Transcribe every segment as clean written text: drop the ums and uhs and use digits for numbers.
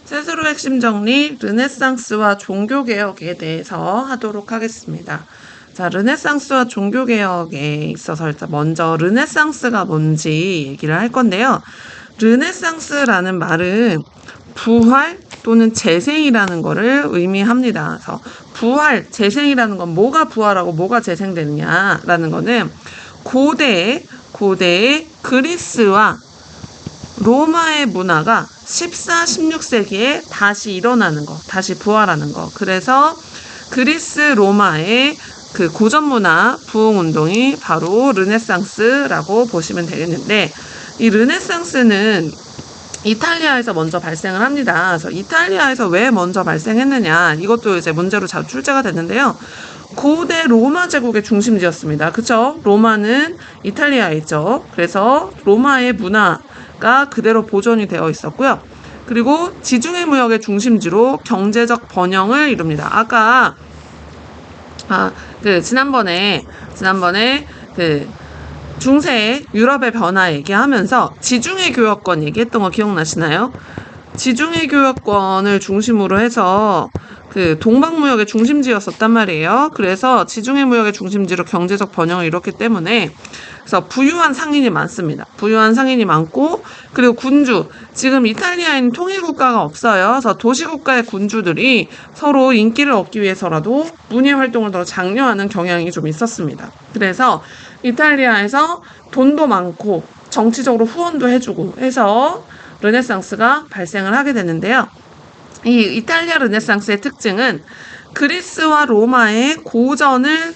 세스로 핵심 정리, 르네상스와 종교개혁에 대해서 하도록 하겠습니다. 자, 르네상스와 종교개혁에 있어서 일단 먼저 르네상스가 뭔지 얘기를 할 건데요. 르네상스라는 말은 부활 또는 재생이라는 것을 의미합니다. 그래서 부활, 재생이라는 건 뭐가 부활하고 뭐가 재생되느냐라는 거는 고대의 그리스와 로마의 문화가 14, 16세기에 다시 일어나는 거, 다시 부활하는 거. 그래서 그리스, 로마의 그 고전 문화 부흥 운동이 바로 르네상스라고 보시면 되겠는데, 이 르네상스는 이탈리아에서 먼저 발생을 합니다. 그래서 이탈리아에서 왜 먼저 발생했느냐, 이것도 이제 문제로 자주 출제가 됐는데요. 고대 로마 제국의 중심지였습니다. 그쵸? 로마는 이탈리아에 있죠. 그래서 로마의 문화가 그대로 보존이 되어 있었고요. 그리고 지중해 무역의 중심지로 경제적 번영을 이룹니다. 아까 지난번에 중세 유럽의 변화 얘기하면서 지중해 교역권 얘기했던 거 기억나시나요? 지중해 교역권을 중심으로 해서 그 동방무역의 중심지였었단 말이에요. 그래서 지중해 무역의 중심지로 경제적 번영을 이뤘기 때문에 그래서 부유한 상인이 많습니다. 부유한 상인이 많고, 그리고 군주, 지금 이탈리아에는 통일국가가 없어요. 그래서 도시국가의 군주들이 서로 인기를 얻기 위해서라도 문예활동을 더 장려하는 경향이 좀 있었습니다. 그래서 이탈리아에서 돈도 많고 정치적으로 후원도 해주고 해서 르네상스가 발생을 하게 되는데요. 이 이탈리아 르네상스의 특징은 그리스와 로마의 고전을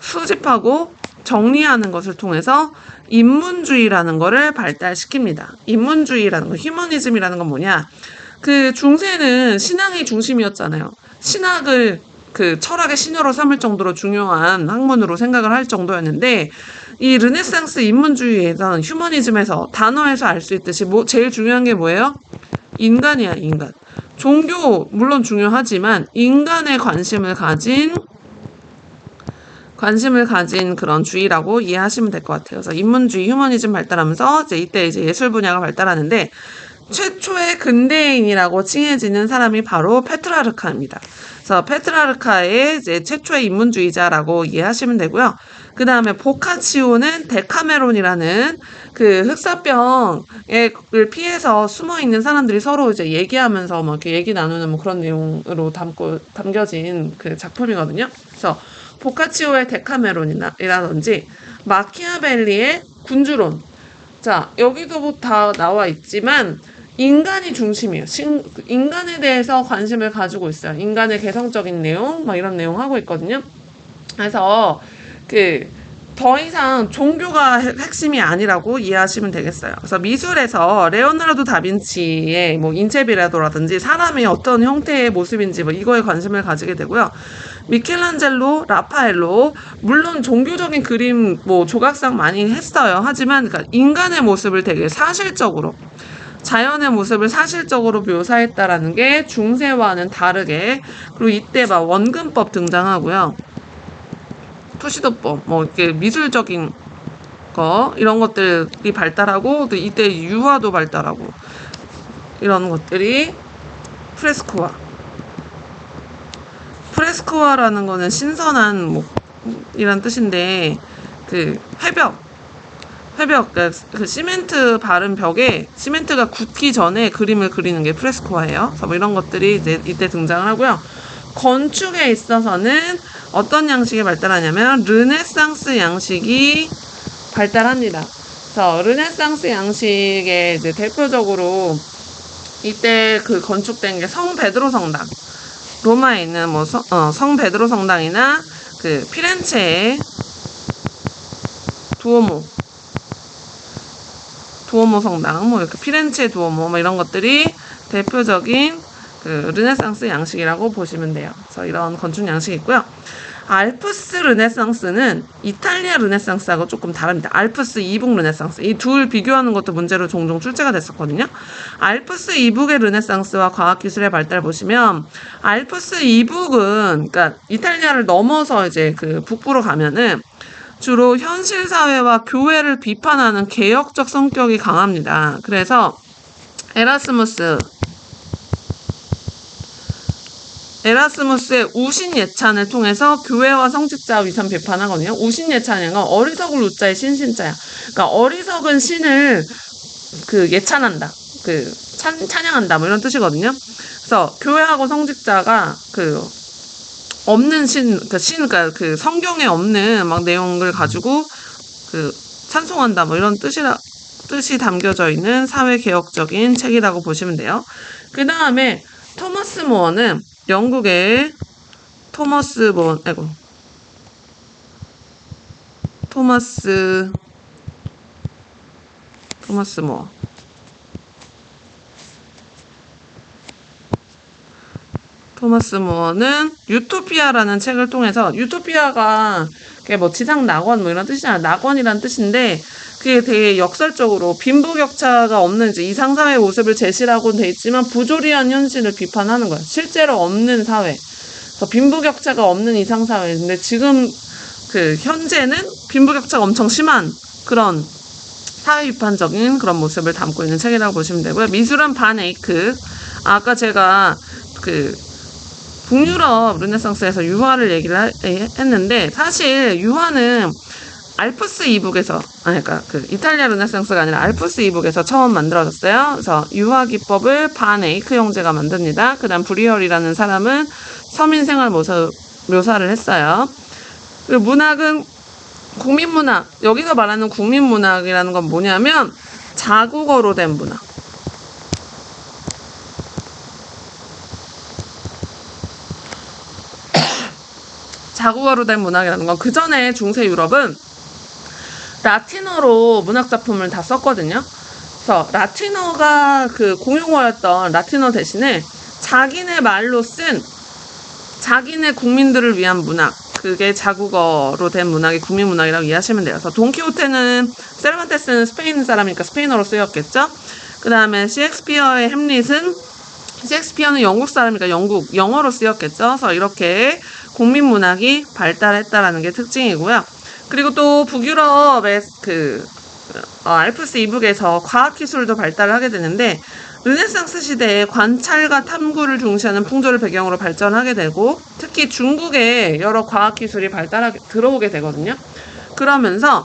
수집하고 정리하는 것을 통해서 인문주의라는 것을 발달시킵니다. 인문주의라는 거, 휴머니즘이라는 건 뭐냐? 그 중세는 신앙이 중심이었잖아요. 신학을 철학의 신여로 삼을 정도로 중요한 학문으로 생각을 할 정도였는데, 이 르네상스 인문주의에서는 휴머니즘에서 단어에서 알 수 있듯이 제일 중요한 게 뭐예요? 인간이야, 인간. 종교 물론 중요하지만 인간의 관심을 가진 그런 주의라고 이해하시면 될 것 같아요. 그래서 인문주의, 휴머니즘 발달하면서 이때 예술 분야가 발달하는데, 최초의 근대인이라고 칭해지는 사람이 바로 페트라르카입니다. 그래서 페트라르카의 최초의 인문주의자라고 이해하시면 되고요. 그 다음에 보카치오는 데카메론이라는 그 흑사병을 피해서 숨어 있는 사람들이 서로 이제 얘기하면서 이렇게 얘기 나누는 그런 내용으로 담겨진 그 작품이거든요. 그래서 보카치오의 데카메론이라든지 마키아벨리의 군주론. 자, 여기도 다 나와 있지만 인간이 중심이에요. 인간에 대해서 관심을 가지고 있어요. 인간의 개성적인 내용, 이런 내용 하고 있거든요. 그래서 더 이상 종교가 핵심이 아니라고 이해하시면 되겠어요. 그래서 미술에서 레오나르도 다빈치의 인체비라도라든지 사람의 어떤 형태의 모습인지 이거에 관심을 가지게 되고요. 미켈란젤로, 라파엘로, 물론 종교적인 그림 조각상 많이 했어요. 하지만 인간의 모습을 되게 사실적으로, 자연의 모습을 사실적으로 묘사했다라는 게 중세와는 다르게, 그리고 이때 원근법 등장하고요. 투시도법, 이렇게 미술적인 거, 이런 것들이 발달하고, 또 이때 유화도 발달하고, 이런 것들이 프레스코화라는 거는 신선한 이란 뜻인데, 회벽, 시멘트 바른 벽에 시멘트가 굳기 전에 그림을 그리는 게 프레스코화예요. 그래서 이런 것들이 이때 등장을 하고요. 건축에 있어서는 어떤 양식이 발달하냐면 르네상스 양식이 발달합니다. 그래서 르네상스 양식의 대표적으로 이때 건축된 게 성 베드로 성당, 로마에 있는 성 베드로 성당이나 피렌체의 두오모 성당, 이렇게 피렌체 두오모 이런 것들이 대표적인 르네상스 양식이라고 보시면 돼요. 그래서 이런 건축 양식이 있고요. 알프스 르네상스는 이탈리아 르네상스하고 조금 다릅니다. 알프스 이북 르네상스. 이 둘 비교하는 것도 문제로 종종 출제가 됐었거든요. 알프스 이북의 르네상스와 과학기술의 발달 보시면, 알프스 이북은, 이탈리아를 넘어서 이제 북부로 가면은 주로 현실사회와 교회를 비판하는 개혁적 성격이 강합니다. 그래서 에라스무스, 에라스무스의 우신예찬을 통해서 교회와 성직자 위선 비판하거든요. 우신예찬이란 건 어리석을 우자의 신신자야. 그러니까 어리석은 신을 예찬한다. 찬양한다. 뭐 이런 뜻이거든요. 그래서 교회하고 성직자가 없는 그러니까 성경에 없는 막 내용을 가지고 찬송한다. 뭐 이런 뜻이 담겨져 있는 사회개혁적인 책이라고 보시면 돼요. 그 다음에 토머스 모어는 영국의 토머스 모어. 토머스 모어는 유토피아라는 책을 통해서, 유토피아가 그게 뭐 지상 낙원 뭐 이런 뜻이잖아요. 낙원이란 뜻인데 그게 되게 역설적으로 빈부격차가 없는 이제 이상사회의 모습을 제시라고는 돼 있지만 부조리한 현실을 비판하는 거야. 실제로 없는 사회. 그래서 빈부격차가 없는 이상사회. 근데 지금 현재는 빈부격차가 엄청 심한 그런 사회 비판적인 그런 모습을 담고 있는 책이라고 보시면 되고요. 미술은 반 에이크. 아까 제가 북유럽 르네상스에서 유화를 얘기를 했는데, 사실 유화는 알프스 이북에서, 그러니까 이탈리아 르네상스가 아니라 알프스 이북에서 처음 만들어졌어요. 그래서 유화 기법을 반 에이크 형제가 만듭니다. 그 다음 브리얼이라는 사람은 서민 생활 묘사를 했어요. 그리고 문학은 국민문학. 여기서 말하는 국민문학이라는 건 뭐냐면 자국어로 된 문학. 자국어로 된 문학이라는 건, 그 전에 중세 유럽은 라틴어로 문학작품을 다 썼거든요. 그래서 라틴어가 공용어였던 라틴어 대신에 자기네 말로 쓴 자기네 국민들을 위한 문학, 그게 자국어로 된 문학이 국민문학이라고 이해하시면 돼요. 그래서 돈키호테는, 세르반테스는 스페인 사람이니까 스페인어로 쓰였겠죠. 그 다음에 셰익스피어의 햄릿은, 셰익스피어는 영국 사람이니까 영어로 쓰였겠죠. 그래서 이렇게 국민문학이 발달했다라는 게 특징이고요. 그리고 또 북유럽의 알프스 이북에서 과학기술도 발달을 하게 되는데, 르네상스 시대에 관찰과 탐구를 중시하는 풍조를 배경으로 발전하게 되고, 특히 중국에 여러 과학기술이 들어오게 되거든요. 그러면서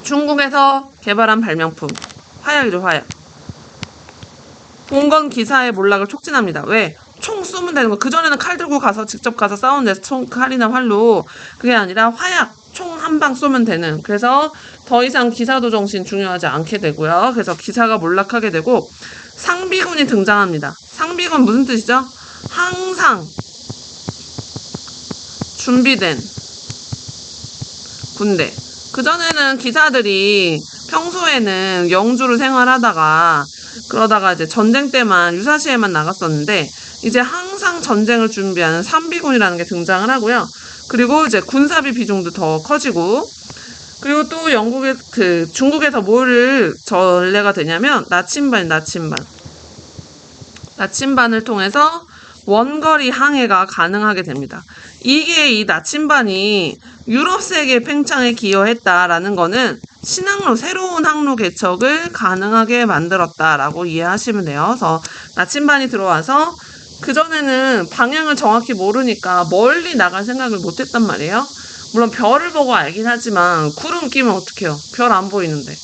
중국에서 개발한 발명품, 화약이죠, 화약. 봉건 기사의 몰락을 촉진합니다. 왜? 총 쏘면 되는 거. 그전에는 칼 들고 직접 가서 싸우는데 칼이나 활로. 그게 아니라 화약, 총 한 방 쏘면 되는. 그래서 더 이상 기사도 정신 중요하지 않게 되고요. 그래서 기사가 몰락하게 되고, 상비군이 등장합니다. 상비군 무슨 뜻이죠? 항상 준비된 군대. 그전에는 기사들이 평소에는 영주를 생활하다가 그러다가 이제 전쟁 때만 유사시에만 나갔었는데, 이제 항상 전쟁을 준비하는 상비군이라는 게 등장을 하고요. 그리고 이제 군사비 비중도 더 커지고, 그리고 또 중국에서 뭐를 전례가 되냐면 나침반을 통해서 원거리 항해가 가능하게 됩니다. 이게 이 나침반이 유럽 세계 팽창에 기여했다라는 거는 새로운 항로 개척을 가능하게 만들었다라고 이해하시면 돼요. 그래서 나침반이 들어와서, 그전에는 방향을 정확히 모르니까 멀리 나갈 생각을 못했단 말이에요. 물론 별을 보고 알긴 하지만 구름 끼면 어떡해요? 별 안 보이는데.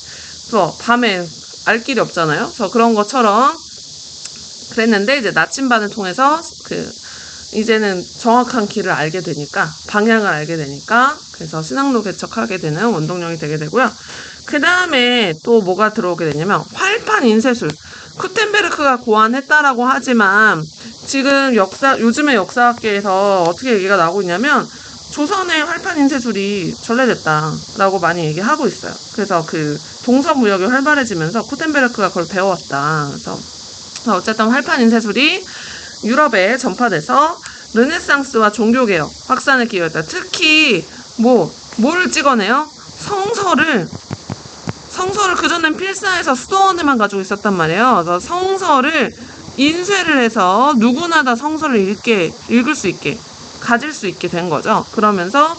그래서 밤에 알 길이 없잖아요. 그래서 그런 것처럼 그랬는데, 이제 나침반을 통해서 이제는 정확한 길을 알게 되니까, 방향을 알게 되니까, 그래서 신항로 개척하게 되는 원동력이 되게 되고요. 그 다음에 또 뭐가 들어오게 되냐면 활판 인쇄술. 쿠텐베르크가 고안했다라고 하지만 지금 요즘의 역사학계에서 어떻게 얘기가 나오고 있냐면, 조선의 활판 인쇄술이 전래됐다라고 많이 얘기하고 있어요. 그래서 동서무역이 활발해지면서 쿠텐베르크가 그걸 배워왔다. 그래서 어쨌든 활판 인쇄술이 유럽에 전파돼서 르네상스와 종교개혁 확산에 기여했다. 특히 뭐를 찍어내요? 성서를 그전엔 필사해서 수도원에만 가지고 있었단 말이에요. 그래서 성서를 인쇄를 해서 누구나 다 성서를 읽을 수 있게, 가질 수 있게 된 거죠. 그러면서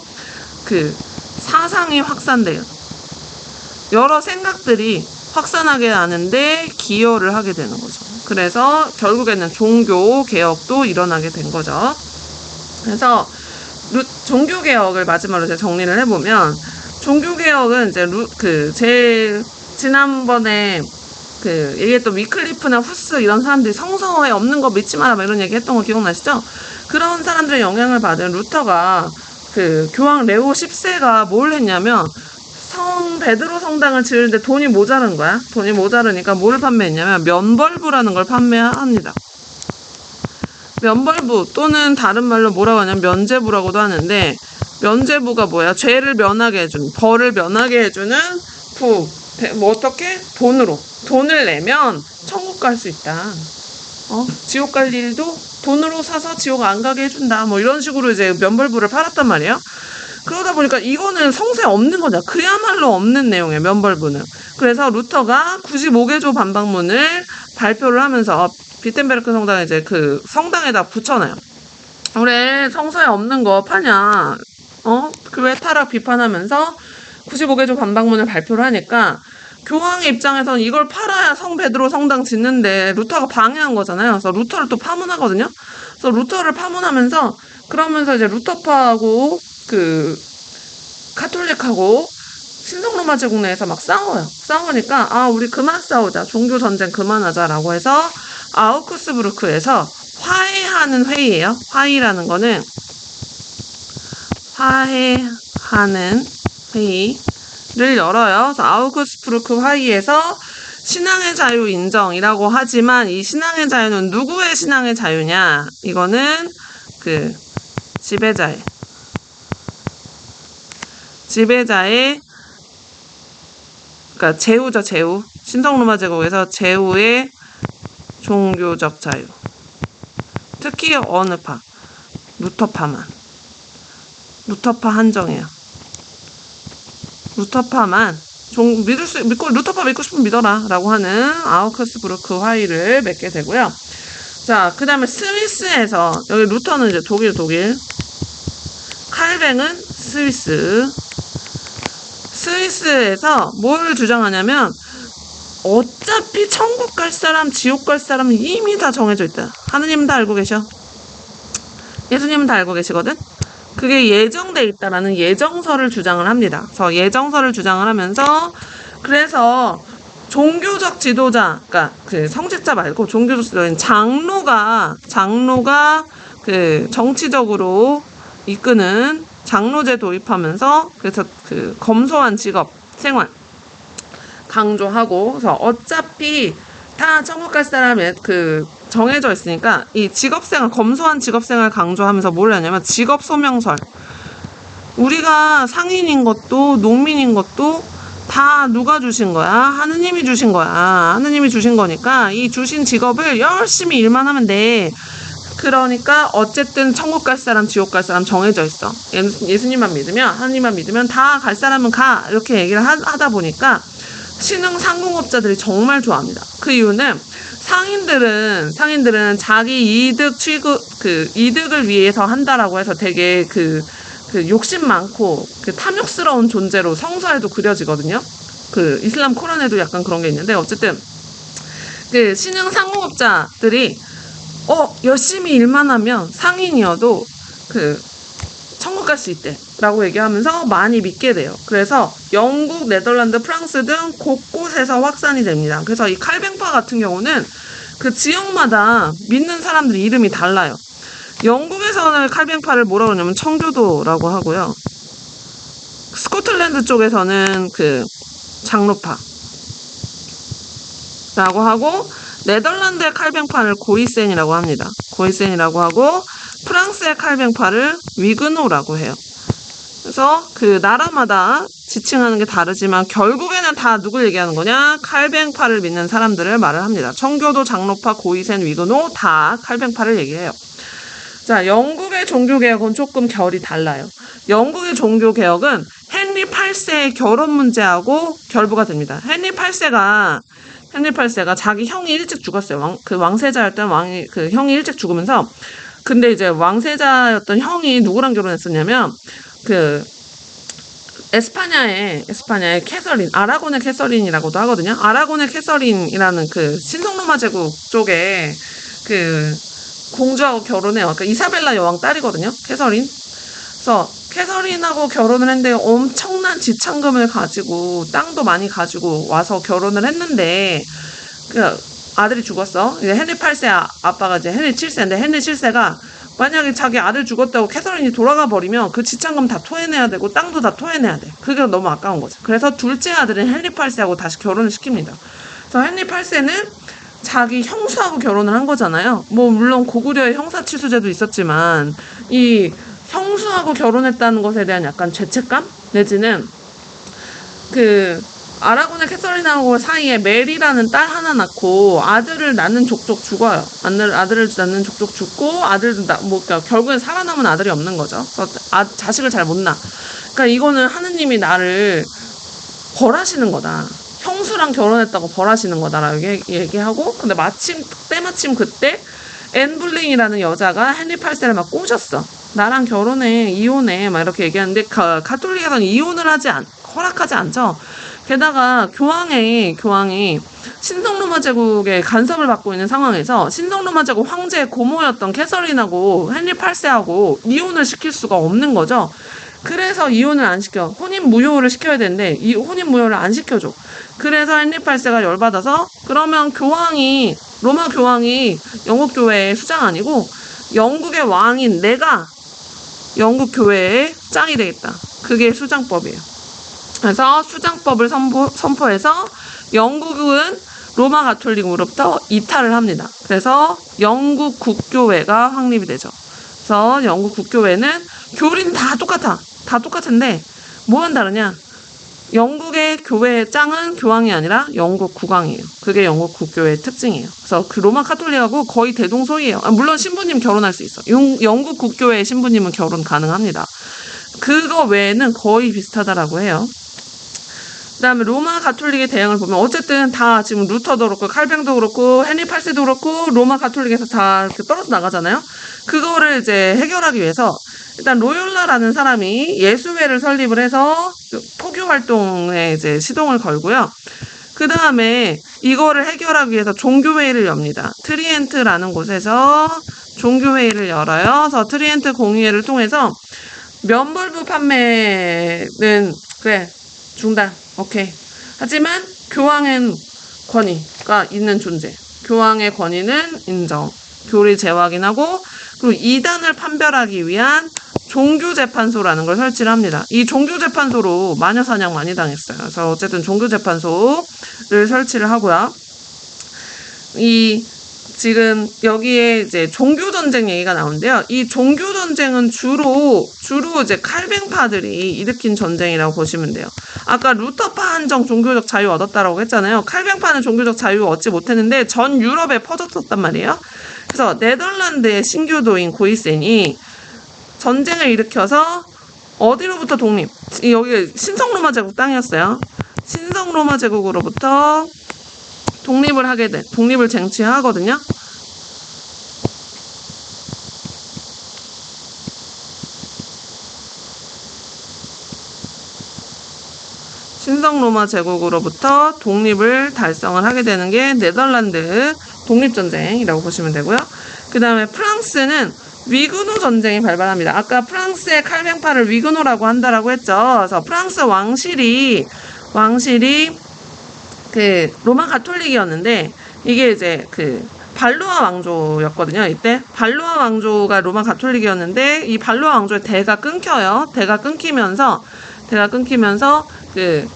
사상이 확산돼요. 여러 생각들이 확산하게 하는데 기여를 하게 되는 거죠. 그래서 결국에는 종교 개혁도 일어나게 된 거죠. 그래서 종교개혁을 마지막으로 제가 정리를 해보면, 종교개혁은 이제 제 지난번에 얘기했던 위클리프나 후스 이런 사람들이 성서에 없는 거 믿지 마라 막 이런 얘기 했던 거 기억나시죠? 그런 사람들의 영향을 받은 루터가 교황 레오 10세가 뭘 했냐면, 성 베드로 성당을 지으는데 돈이 모자른 거야. 돈이 모자르니까 뭐를 판매했냐면 면벌부라는 걸 판매합니다. 면벌부 또는 다른 말로 뭐라고 하냐면 면죄부라고도 하는데, 면죄부가 뭐야? 죄를 면하게 해주는, 벌을 면하게 해주는 부. 뭐 어떻게? 돈을 내면 천국 갈 수 있다. 지옥 갈 일도 돈으로 사서 지옥 안 가게 해준다. 뭐 이런 식으로 이제 면벌부를 팔았단 말이에요. 그러다 보니까 이거는 성서에 없는 거냐. 그야말로 없는 내용이에요, 면벌부는. 그래서 루터가 95개조 반박문을 발표를 하면서 비텐베르크 성당에 이제 성당에다 붙여놔요. 왜 성서에 없는 거 파냐? 교회 타락 비판하면서 95개조 반박문을 발표를 하니까, 교황의 입장에서는 이걸 팔아야 성 베드로 성당 짓는데 루터가 방해한 거잖아요. 그래서 루터를 또 파문하거든요. 그래서 루터를 파문하면서, 그러면서 이제 루터파하고 카톨릭하고 신성로마 제국 내에서 막 싸워요. 싸우니까 우리 그만 싸우자, 종교 전쟁 그만하자라고 해서 아우크스부르크에서 화해하는 회의예요. 화의라는 거는 화해하는 회의를 열어요. 그래서 아우크스부르크 화의에서 신앙의 자유 인정이라고 하지만, 이 신앙의 자유는 누구의 신앙의 자유냐? 이거는 지배자의, 그러니까 제후죠, 제후. 신성로마 제국에서 제후의 종교적 자유. 특히 어느 파? 루터파만. 루터파 한정이에요. 루터파만 루터파 믿고 싶으면 믿어라 라고 하는 아우크스부르크 화의를 맺게 되고요. 자, 그 다음에 스위스에서, 여기 루터는 이제 독일, 칼뱅은 스위스에서 뭘 주장하냐면, 어차피 천국 갈 사람, 지옥 갈 사람은 이미 다 정해져 있다. 하느님은 다 알고 계셔. 예수님은 다 알고 계시거든. 그게 예정돼 있다라는 예정서를 주장을 합니다. 그래서 예정서를 주장을 하면서, 그래서 종교적 지도자, 그러니까 성직자 말고 종교적 지도자인 장로가 정치적으로 이끄는 장로제 도입하면서, 그래서 검소한 직업 생활 강조하고, 그래서 어차피 다 천국 갈 사람이 정해져 있으니까 이 직업생활, 검소한 직업생활 강조하면서 뭘 하냐면 직업 소명설. 우리가 상인인 것도 농민인 것도 다 누가 주신 거야? 하느님이 주신 거야. 하느님이 주신 거니까 이 주신 직업을 열심히 일만 하면 돼. 그러니까 어쨌든 천국 갈 사람, 지옥 갈 사람 정해져 있어. 예수님만 믿으면, 하느님만 믿으면 다 갈 사람은 가. 이렇게 얘기를 하다 보니까 신흥 상공업자들이 정말 좋아합니다. 그 이유는 상인들은 자기 이득을 위해서 한다라고 해서 되게 욕심 많고 탐욕스러운 존재로 성서에도 그려지거든요. 이슬람 코란에도 약간 그런 게 있는데, 어쨌든 신흥 상공업자들이 열심히 일만 하면 상인이어도 천국 갈 수 있대 라고 얘기하면서 많이 믿게 돼요. 그래서 영국, 네덜란드, 프랑스 등 곳곳에서 확산이 됩니다. 그래서 이 칼뱅파 같은 경우는 지역마다 믿는 사람들 이름이 달라요. 영국에서는 칼뱅파를 뭐라고 하냐면 청교도라고 하고요. 스코틀랜드 쪽에서는 장로파라고 하고, 네덜란드의 칼뱅파를 고이센이라고 합니다. 고이센이라고 하고, 프랑스의 칼뱅파를 위그노라고 해요. 그래서 나라마다 지칭하는 게 다르지만 결국에는 다 누굴 얘기하는 거냐? 칼뱅파를 믿는 사람들을 말을 합니다. 청교도, 장로파, 고이센, 위그노 다 칼뱅파를 얘기해요. 자, 영국의 종교개혁은 조금 결이 달라요. 영국의 종교개혁은 헨리 8세의 결혼 문제하고 결부가 됩니다. 헨리 8세가 자기 형이 일찍 죽었어요. 왕세자였던 형이 일찍 죽으면서, 근데 이제 왕세자였던 형이 누구랑 결혼했었냐면 에스파냐의 캐서린, 아라곤의 캐서린이라고도 하거든요. 아라곤의 캐서린이라는 신성로마 제국 쪽에 공주하고 결혼해요. 그러니까 이사벨라 여왕 딸이거든요. 캐서린. 그래서 캐서린하고 결혼을 했는데 엄청난 지참금을 가지고 땅도 많이 가지고 와서 결혼을 했는데 그 아들이 죽었어. 이제 헨리 8세 아빠가 이제 헨리 7세인데 헨리 7세가 만약에 자기 아들 죽었다고 캐서린이 돌아가 버리면 그 지참금 다 토해내야 되고 땅도 다 토해내야 돼. 그게 너무 아까운 거죠. 그래서 둘째 아들인 헨리 8세하고 다시 결혼을 시킵니다. 그래서 헨리 8세는 자기 형수하고 결혼을 한 거잖아요. 뭐 물론 고구려의 형사치수제도 있었지만 이 형수하고 결혼했다는 것에 대한 약간 죄책감 내지는 그 아라곤의 캐서린하고 사이에 메리라는 딸 하나 낳고 아들을 낳는 족족 죽어요. 아들을 낳는 족족 죽고 그러니까 결국엔 살아남은 아들이 없는 거죠. 그래서 자식을 잘 못 낳아. 그러니까 이거는 하느님이 나를 벌하시는 거다. 형수랑 결혼했다고 벌하시는 거다라고 얘기하고 근데 때마침 그때 앤 블링이라는 여자가 헨리 8세를 막 꼬셨어. 나랑 결혼해, 이혼해, 막 이렇게 얘기하는데 가톨릭에서는 이혼을 허락하지 않죠. 게다가 교황이 신성로마 제국의 간섭을 받고 있는 상황에서 신성로마 제국 황제의 고모였던 캐서린하고 헨리 8세하고 이혼을 시킬 수가 없는 거죠. 그래서 이혼을 안 시켜. 혼인 무효를 시켜야 되는데 이 혼인 무효를 안 시켜줘. 그래서 헨리 8세가 열받아서 그러면 로마 교황이 영국 교회의 수장 아니고 영국의 왕인 내가 영국 교회의 짱이 되겠다. 그게 수장법이에요. 그래서 수장법을 선포해서 영국은 로마 가톨릭으로부터 이탈을 합니다. 그래서 영국 국교회가 확립이 되죠. 그래서 영국 국교회는 교리는 다 똑같아. 다 똑같은데 뭐만 다르냐? 영국의 교회의 짱은 교황이 아니라 영국 국왕이에요. 그게 영국 국교회의 특징이에요. 그래서 그 로마 카톨릭하고 거의 대동소이예요. 물론 신부님 결혼할 수 있어. 영국 국교회의 신부님은 결혼 가능합니다. 그거 외에는 거의 비슷하다라고 해요. 그 다음에 로마 가톨릭의 대응을 보면 어쨌든 다 지금 루터도 그렇고 칼뱅도 그렇고 헨리 8세도 그렇고 로마 가톨릭에서 다 이렇게 떨어져 나가잖아요. 그거를 이제 해결하기 위해서 일단 로욜라라는 사람이 예수회를 설립을 해서 포교 활동에 이제 시동을 걸고요. 그 다음에 이거를 해결하기 위해서 종교회의를 엽니다. 트리엔트라는 곳에서 종교회의를 열어요. 그래서 트리엔트 공의회를 통해서 면벌부 판매는 그래 중단 오케이. 하지만 교황의 권위가 있는 존재. 교황의 권위는 인정. 교리 재확인하고 그리고 이단을 판별하기 위한 종교재판소라는 걸 설치를 합니다. 이 종교재판소로 마녀사냥 많이 당했어요. 그래서 어쨌든 종교재판소를 설치를 하고요. 지금 여기에 이제 종교전쟁 얘기가 나오는데요. 이 종교전쟁은 주로 이제 칼뱅파들이 일으킨 전쟁이라고 보시면 돼요. 아까 루터파 한정 종교적 자유 얻었다라고 했잖아요. 칼뱅파는 종교적 자유 얻지 못했는데 전 유럽에 퍼졌었단 말이에요. 그래서 네덜란드의 신교도인 고이센이 전쟁을 일으켜서 어디로부터 독립? 여기 신성로마 제국 땅이었어요. 신성로마 제국으로부터 독립을 쟁취하거든요. 신성로마 제국으로부터 독립을 달성을 하게 되는 게 네덜란드 독립전쟁이라고 보시면 되고요. 그 다음에 프랑스는 위그노 전쟁이 발발합니다. 아까 프랑스의 칼뱅파를 위그노라고 한다라고 했죠. 그래서 프랑스 왕실이 그 로마 가톨릭이었는데 이게 이제 그 발루아 왕조였거든요. 이때 발루아 왕조가 로마 가톨릭이었는데 이 발루아 왕조의 대가 끊겨요. 대가 끊기면서 그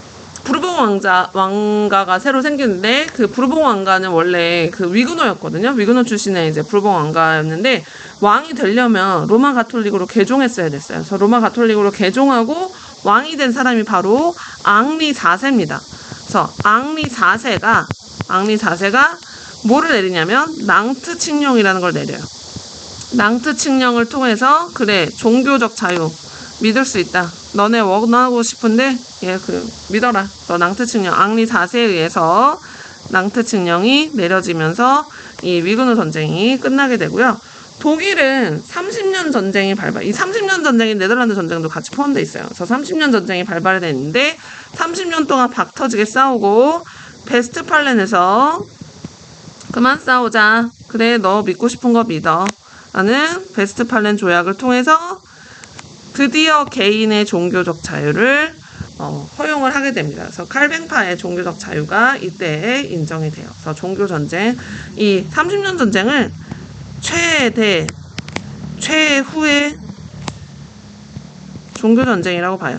부르봉 왕가가 새로 생기는데 그 부르봉 왕가는 원래 그 위그노였거든요. 위그노 출신의 이제 부르봉 왕가였는데 왕이 되려면 로마 가톨릭으로 개종했어야 됐어요. 그래서 로마 가톨릭으로 개종하고 왕이 된 사람이 바로 앙리 4세입니다. 그래서 앙리 4세가 뭐를 내리냐면 낭트 칙령이라는 걸 내려요. 낭트 칙령을 통해서 그래 종교적 자유 믿을 수 있다. 너네 원하고 싶은데 믿어라. 너 낭트 칙령 앙리 4세에 의해서 낭트 칙령이 내려지면서 이 위그노 전쟁이 끝나게 되고요. 독일은 30년 전쟁이 이 30년 전쟁이 네덜란드 전쟁도 같이 포함되어 있어요. 그래서 30년 전쟁이 발발이 됐는데 30년 동안 박터지게 싸우고 베스트팔렌에서 그만 싸우자. 그래 너 믿고 싶은 거 믿어. 베스트팔렌 조약을 통해서 드디어 개인의 종교적 자유를 허용을 하게 됩니다. 그래서 칼뱅파의 종교적 자유가 이때에 인정이 돼요. 그래서 종교전쟁, 이 30년 전쟁을 최후의 종교전쟁이라고 봐요.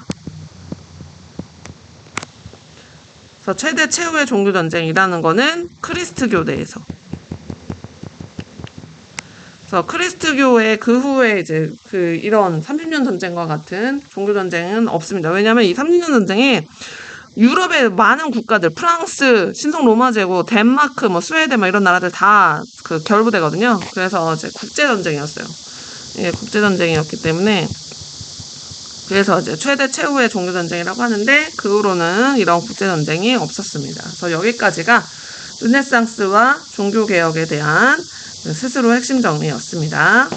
그래서 최후의 종교전쟁이라는 거는 크리스트교 내에서. 그래서 크리스트교의 그 후에 이제 이런 30년 전쟁과 같은 종교전쟁은 없습니다. 왜냐하면 이 30년 전쟁에 유럽의 많은 국가들, 프랑스, 신성 로마 제국, 덴마크, 스웨덴 이런 나라들 다 결부되거든요. 그래서 이제 국제전쟁이었어요. 예, 국제전쟁이었기 때문에 그래서 이제 최후의 종교전쟁이라고 하는데 그 후로는 이런 국제전쟁이 없었습니다. 그래서 여기까지가 르네상스와 종교개혁에 대한 스스로 핵심 정리였습니다.